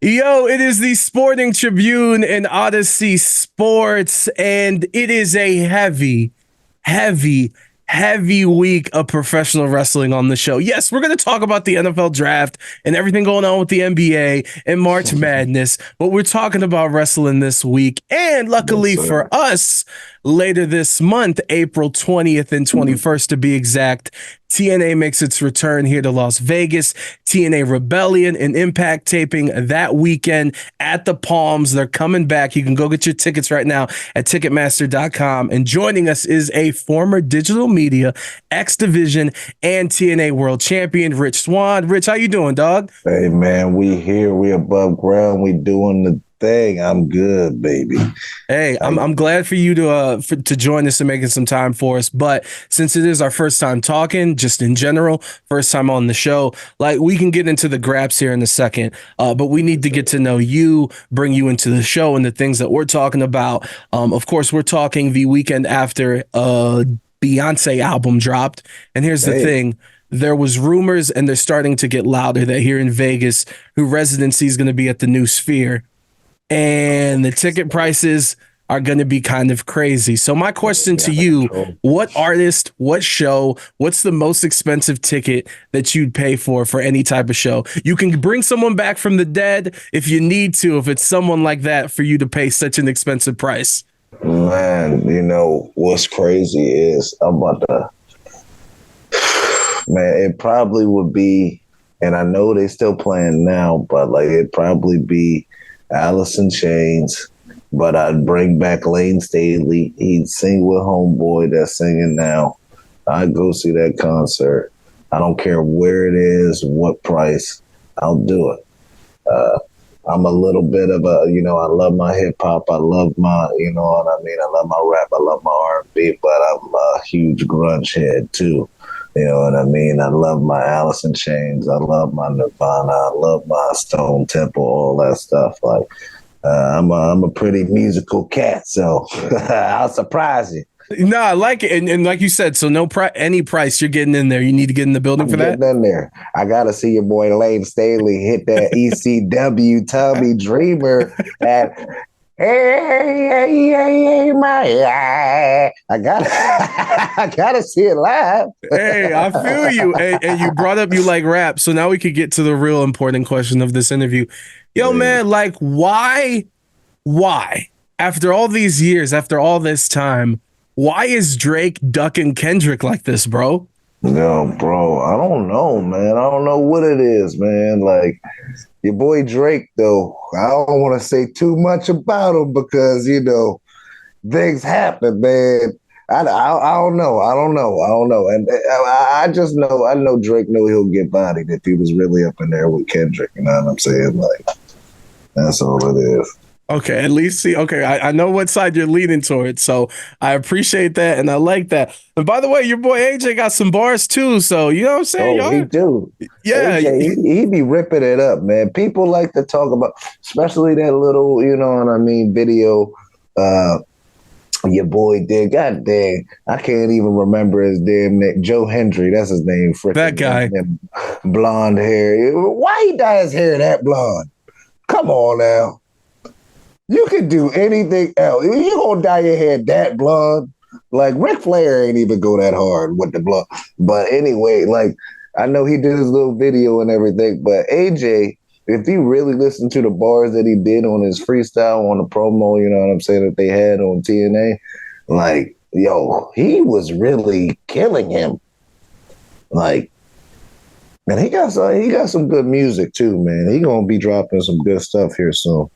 Yo, it is the Sporting Tribune and Odyssey Sports, and it is a heavy, heavy week of professional wrestling on the show. Yes, we're going to talk about the NFL draft and everything going on with the NBA and March Madness, but we're talking about wrestling this week. And luckily for us, later this month, April 20th and 21st to be exact, TNA makes its return here to Las Vegas. TNA Rebellion and Impact taping that weekend at the Palms. They're coming back. You can go get your tickets right now at Ticketmaster.com. And joining us is a former digital media, X Division, and TNA World Champion, Rich Swann. Rich, how you doing, dog? Hey, man, we here. We above ground. We doing the thing. I'm good, baby. Hey, I'm glad for you to join us and making some time for us. But since it is our first time talking, just in general, first time on the show, like we can get into the graps here in a second. But we need to get to know you, bring you into the show and the things that we're talking about. Of course, we're talking the weekend after Beyonce album dropped. And here's the thing. There was rumors, and they're starting to get louder, that here in Vegas, her residency is going to be at the New Sphere. And the ticket prices are going to be kind of crazy. So my question to you, what artist, what show, what's the most expensive ticket that you'd pay for any type of show? You can bring someone back from the dead if you need to, if it's someone like that, for you to pay such an expensive price. Man, you know, what's crazy is man, it probably would be, and I know they still playing now, but like it'd probably be Alice in Chains, but I'd bring back Lane Staley. He'd sing with Homeboy that's singing now. I'd go see that concert. I don't care where it is, what price, I'll do it. I'm a little bit of a, I love my hip hop. I love my, you know what I mean? I love my rap. I love my R&B, but I'm a huge grunge head too. You know what I mean? I love my Alice in Chains. I love my Nirvana. I love my Stone Temple, all that stuff. Like, I'm a pretty musical cat, so I'll surprise you. No, I like it. And like you said, so any price you're getting in there, you need to get in the building for that? In there. I got to see your boy Lane Staley hit that ECW Tommy Dreamer at hey, my eye. I gotta see it live. Hey, I feel you. And you brought up you like rap, so now we could get to the real important question of this interview. Yo, man, like why? After all these years, after all this time, why is Drake ducking Kendrick like this, bro? No, bro, I don't know, man. I don't know what it is, man. Like your boy Drake, though, I don't want to say too much about him because, things happen, man. I don't know. And I just know, I know Drake know he'll get bodied if he was really up in there with Kendrick. You know what I'm saying? Like, that's all it is. Okay, at least I know what side you're leaning towards, so I appreciate that and I like that. And by the way, your boy AJ got some bars too, so you know what I'm saying? Oh, he do. Yeah, AJ, he be ripping it up, man. People like to talk about, especially that little, you know what I mean, video your boy did. God dang, I can't even remember his damn name. Joe Hendry, that's his name. That guy, blonde hair. Why he dye his hair that blonde? Come on now. You can do anything else. You gonna dye your hair that blonde? Like Ric Flair ain't even go that hard with the blonde. But anyway, like I know he did his little video and everything, but AJ, if you really listen to the bars that he did on his freestyle on the promo, you know what I'm saying, that they had on TNA, like, yo, he was really killing him. Like, and he got some good music too, man. He gonna be dropping some good stuff here soon.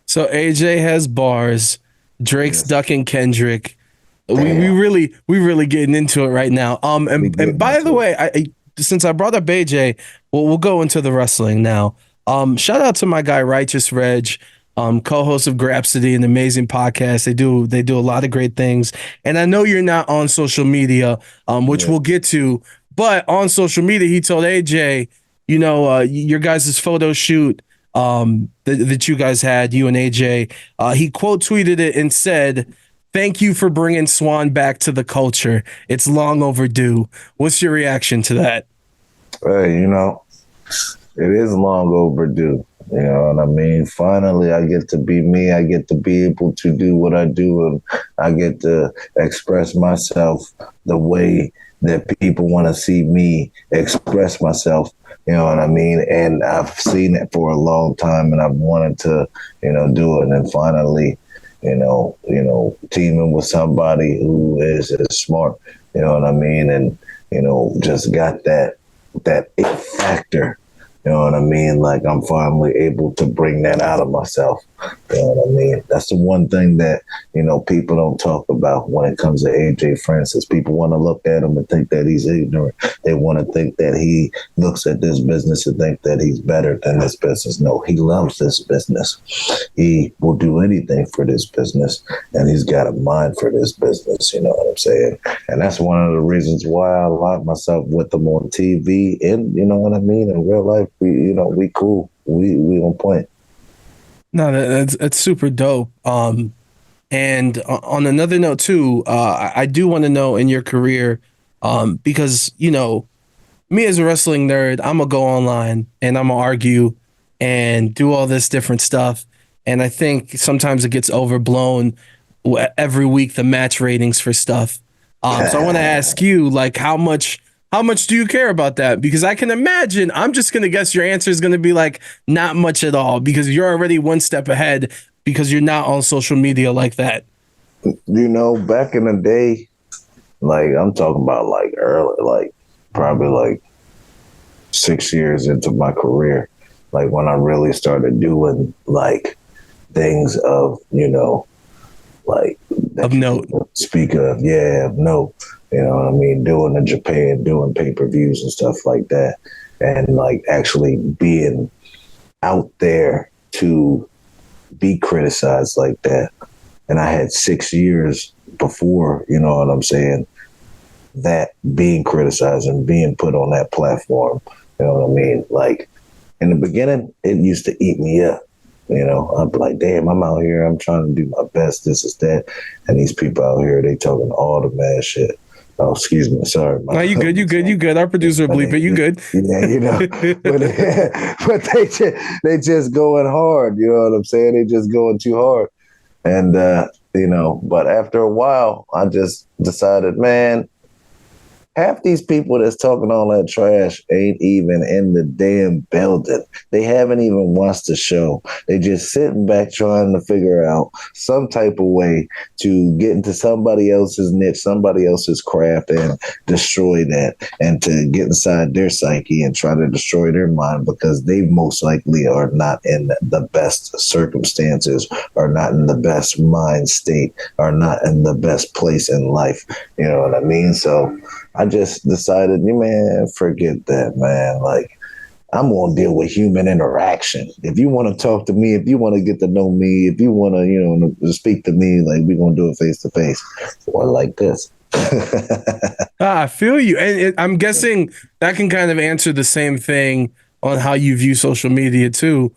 So AJ has bars. Drake's ducking Kendrick. We really getting into it right now. And by the way, since I brought up AJ, we'll go into the wrestling now. Shout out to my guy Righteous Reg, co-host of Grapsody, an amazing podcast. They do a lot of great things. And I know you're not on social media, which we'll get to, but on social media, he told AJ, your guys' photo shoot that you guys had, you and AJ, he quote tweeted it and said, "Thank you for bringing Swann back to the culture. It's long overdue." What's your reaction to that? Hey, it is long overdue. You know what I mean? Finally, I get to be me. I get to be able to do what I do, and I get to express myself the way that people want to see me express myself. You know what I mean? And I've seen it for a long time, and I've wanted to, do it. And finally, teaming with somebody who is as smart. You know what I mean? And just got that it factor. You know what I mean? Like I'm finally able to bring that out of myself. You know what I mean? That's the one thing that, people don't talk about when it comes to AJ Francis. People want to look at him and think that he's ignorant. They want to think that he looks at this business and think that he's better than this business. No, he loves this business. He will do anything for this business, and he's got a mind for this business. You know what I'm saying? And that's one of the reasons why I lock myself with him on TV. And you know what I mean? In real life, we cool. We on point. No, that's super dope. And on another note too, I do want to know in your career, because me as a wrestling nerd, I'm gonna go online and I'm gonna argue and do all this different stuff, and I think sometimes it gets overblown every week the match ratings for stuff. So I want to ask you, like, how much do you care about that? Because I can imagine, I'm just gonna guess your answer is gonna be like not much at all because you're already one step ahead because you're not on social media like that. Back in the day, like I'm talking about like early, like probably like 6 years into my career, like when I really started doing like things of, like that Of note. speak of, yeah, of note. You know what I mean? Doing in Japan, doing pay-per-views and stuff like that. And like actually being out there to be criticized like that. And I had 6 years before, you know what I'm saying, that being criticized and being put on that platform. You know what I mean? Like in the beginning, it used to eat me up. I'm like, damn, I'm out here. I'm trying to do my best. This is that. And these people out here, they talking all the mad shit. Oh, excuse me. Sorry. No, you good. You good. You good. Our producer will bleep it. You good. Yeah, but they just going hard. You know what I'm saying? They just going too hard. And, but after a while, I just decided, man, half these people that's talking all that trash ain't even in the damn building. They haven't even watched the show. They just sitting back trying to figure out some type of way to get into somebody else's niche, somebody else's craft, and destroy that, and to get inside their psyche and try to destroy their mind because they most likely are not in the best circumstances, are not in the best mind state, are not in the best place in life. You know what I mean? So I just decided, man, forget that, man. Like, I'm going to deal with human interaction. If you want to talk to me, if you want to get to know me, if you want to, speak to me, like, we're going to do it face to face or like this. I feel you. And I'm guessing that can kind of answer the same thing on how you view social media too.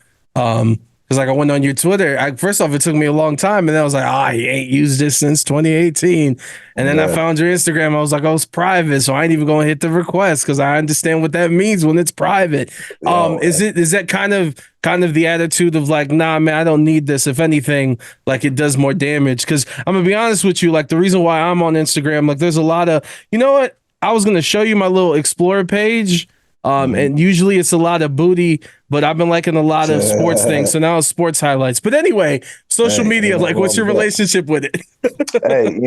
Because like I went on your Twitter. First off, it took me a long time, and then I was like, he ain't used this since 2018. And then I found your Instagram. I was like, it's private, so I ain't even gonna hit the request because I understand what that means when it's private. Is that kind of the attitude of like, nah, man, I don't need this. If anything, like it does more damage. Because I'm gonna be honest with you, like the reason why I'm on Instagram, like there's a lot of, you know what? I was gonna show you my little Explorer page. And usually it's a lot of booty, but I've been liking a lot of sports things. So now it's sports highlights. But anyway, social media, like what's your relationship with it? Hey,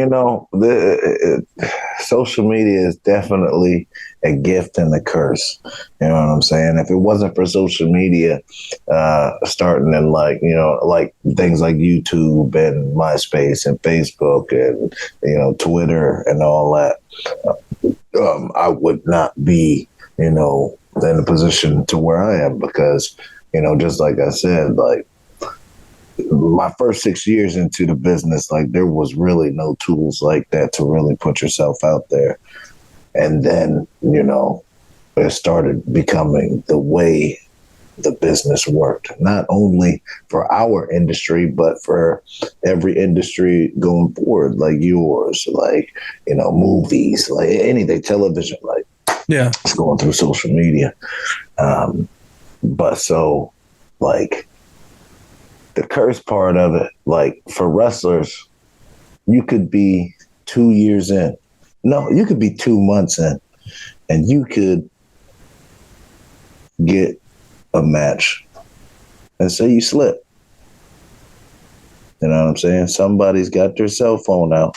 social media is definitely a gift and a curse. You know what I'm saying? If it wasn't for social media, starting in like things like YouTube and MySpace and Facebook and, Twitter and all that, I would not be in a position to where I am because, just like I said, like my first 6 years into the business, like there was really no tools like that to really put yourself out there. And then, it started becoming the way the business worked, not only for our industry, but for every industry going forward, like yours, like, movies, like anything, television, like, yeah, it's going through social media. But so like the curse part of it, like for wrestlers, you could be 2 years in. No, you could be 2 months in, and you could get a match and say you slip. You know what I'm saying? Somebody's got their cell phone out.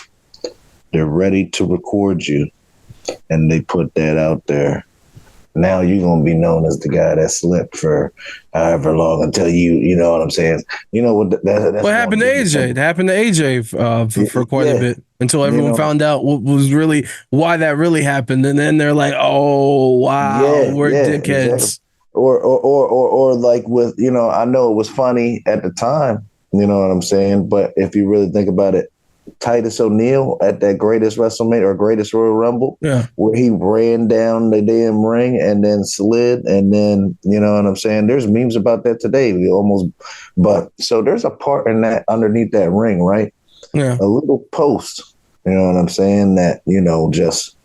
They're ready to record you, and they put that out there. Now you're going to be known as the guy that slipped for however long until you know what I'm saying? You know what? That's What happened to AJ? It happened to AJ for quite a bit until everyone found out what was really why that really happened, and then they're like, "Oh wow, we're dickheads." Exactly. Or like with I know it was funny at the time. You know what I'm saying? But if you really think about it, Titus O'Neil at that greatest WrestleMania or greatest Royal Rumble, where he ran down the damn ring and then slid, and then you know what I'm saying. There's memes about that today. So there's a part in that underneath that ring, right? Yeah, a little post. You know what I'm saying? That just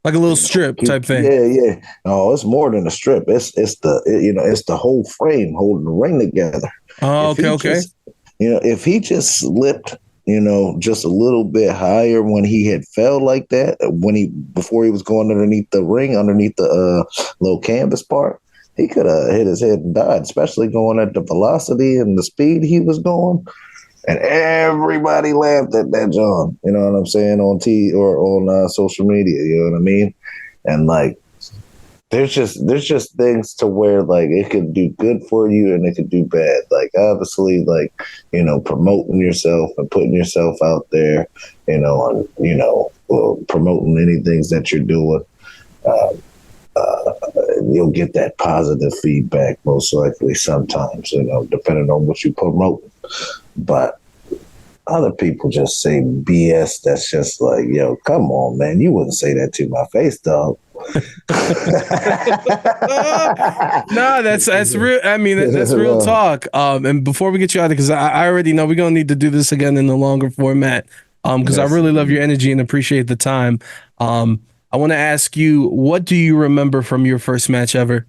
like a little strip type thing. Yeah. Oh, it's more than a strip. It's the whole frame holding the ring together. Oh, okay. If he just slipped, just a little bit higher when he had fell like that, before he was going underneath the ring, underneath the little canvas part, he could have hit his head and died, especially going at the velocity and the speed he was going. And everybody laughed at that, John. You know what I'm saying, on T or on social media. You know what I mean? And like, there's just things to where like it could do good for you and it could do bad. Like obviously, like promoting yourself and putting yourself out there, and promoting any things that you're doing. You'll get that positive feedback most likely sometimes, depending on what you promote. But other people just say BS that's just like, yo, come on, man. You wouldn't say that to my face, dog. No, that's real. I mean, that's real talk. And before we get you out of it, because I already know we're going to need to do this again in the longer format, because I really love your energy and appreciate the time. I want to ask you, what do you remember from your first match ever?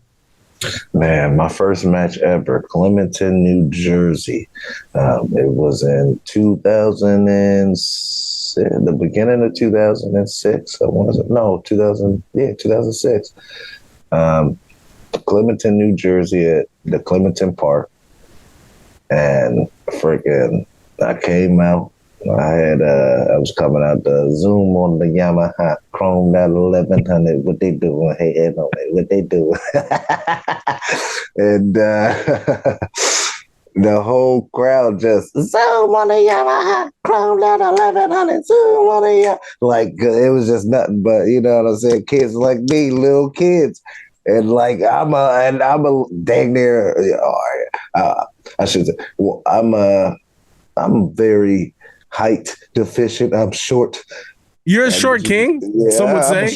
Man, my first match ever, Clementon, New Jersey. It was in 2006, the beginning of 2006. 2006. Clementon, New Jersey at the Clementon Park. And freaking, I came out. I was coming out the Zoom on the Yamaha Chrome that 1100. What they doing? Hey, Ed, what they doing? And the whole crowd just Zoom on the Yamaha Chrome that 1100. Zoom on the Yamaha. Like it was just nothing but you know what I'm saying. Kids like me, little kids, and like I'm a dang near. I should say. Well, I'm very height deficient. I'm short. You're a short king? Yeah, some would say.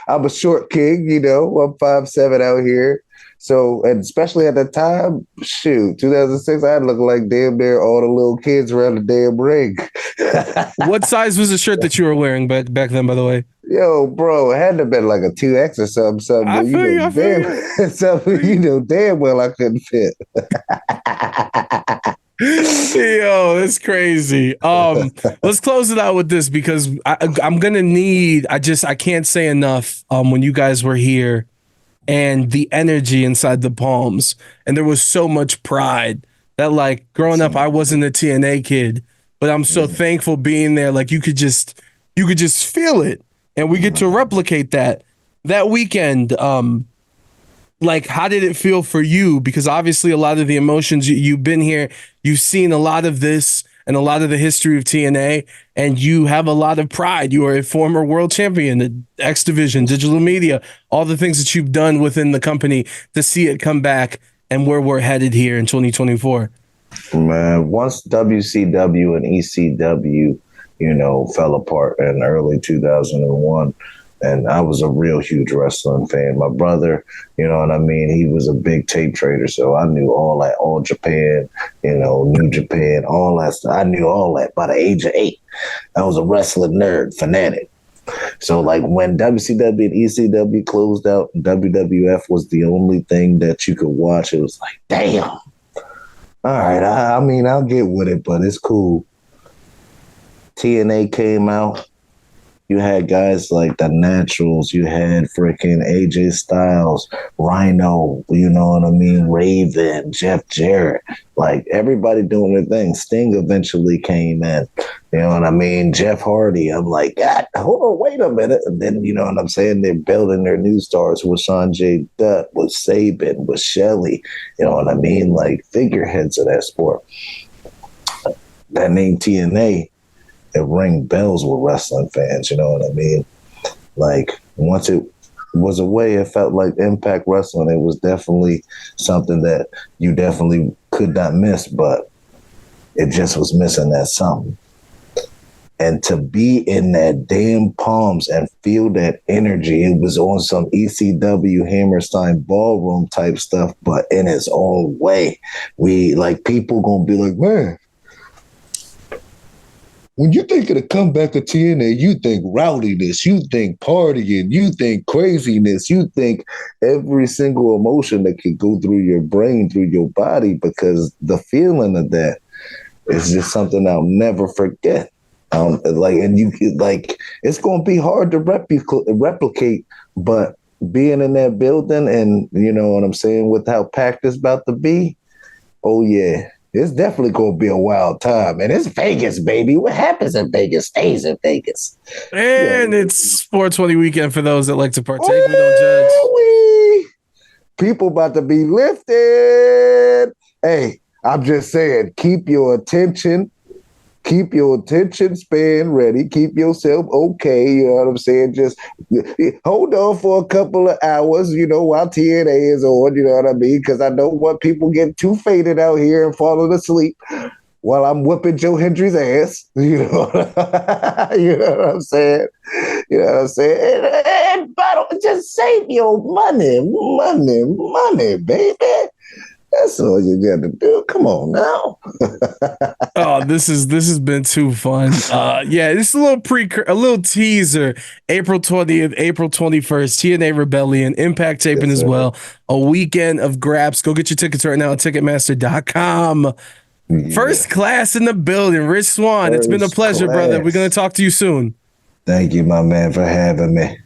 I'm a short king, I'm 5'7" out here. So, and especially at the time, 2006, I looked like damn near all the little kids around the damn ring. What size was the shirt that you were wearing back then, by the way? Yo, bro, it had to have been like a 2X or something. I feel you. Damn well I couldn't fit. Yo, that's crazy. Let's close it out with this because I'm gonna need. I can't say enough. When you guys were here, and the energy inside the Palms, and there was so much pride that, like, growing up, I wasn't a TNA kid, but I'm so thankful being there. Like, you could just feel it, and we get to replicate that weekend. Like, how did it feel for you? Because obviously a lot of the emotions, you've been here, you've seen a lot of this and a lot of the history of TNA, and you have a lot of pride. You are a former world champion at X Division, digital media, all the things that you've done within the company to see it come back and where we're headed here in 2024. Man, once WCW and ECW, fell apart in early 2001, and I was a real huge wrestling fan. My brother, you know what I mean? He was a big tape trader, so I knew all that, All Japan, New Japan, all that stuff. I knew all that by the age of 8. I was a wrestling nerd, fanatic. So, like, when WCW and ECW closed out, WWF was the only thing that you could watch. It was like, damn, All right, I mean, I'll get with it, but it's cool. TNA came out. You had guys like the Naturals. You had freaking AJ Styles, Rhino. You know what I mean? Raven, Jeff Jarrett. Like everybody doing their thing. Sting eventually came in. You know what I mean? Jeff Hardy. I'm like, God, hold on, wait a minute. And then you know what I'm saying? They're building their new stars with Sanjay Dutt, with Saban, with Shelley. You know what I mean? Like figureheads of that sport. That name TNA, it ring bells with wrestling fans. You know what I mean? Like once it was away, it felt like Impact Wrestling. It was definitely something that you definitely could not miss, but it just was missing that something. And to be in that damn Palms and feel that energy, it was on some ECW Hammerstein ballroom type stuff, but in its own way. We like people gonna be like, man, when you think of the comeback of TNA, you think rowdiness, you think partying, you think craziness, you think every single emotion that could go through your brain, through your body, because the feeling of that is just something I'll never forget. And you like it's going to be hard to replicate, but being in that building and you know what I'm saying with how packed it's about to be, oh yeah, it's definitely going to be a wild time. And it's Vegas, baby. What happens in Vegas stays in Vegas. And Yeah. it's 420 weekend for those that like to partake. We don't judge. Ooh-wee. People about to be lifted. Hey, I'm just saying, keep your attention span ready. Keep yourself okay. You know what I'm saying? Just hold on for a couple of hours, you know, while TNA is on. You know what I mean? Because I don't want people getting too faded out here and falling asleep while I'm whipping Joe Hendry's ass. You know, you know what I'm saying? You know what I'm saying? And just save your money, baby. That's all you got to do. Come on now. Oh, this has been too fun. Yeah, this is a little teaser. April 20th, April 21st, TNA Rebellion, Impact taping Yes, as sir. well. A weekend of grabs. Go get your tickets right now at Ticketmaster.com. Yeah. First class in the building, Rich Swann. It's been a First pleasure, brother. We're gonna class. talk to you soon. Thank you, my man, for having me.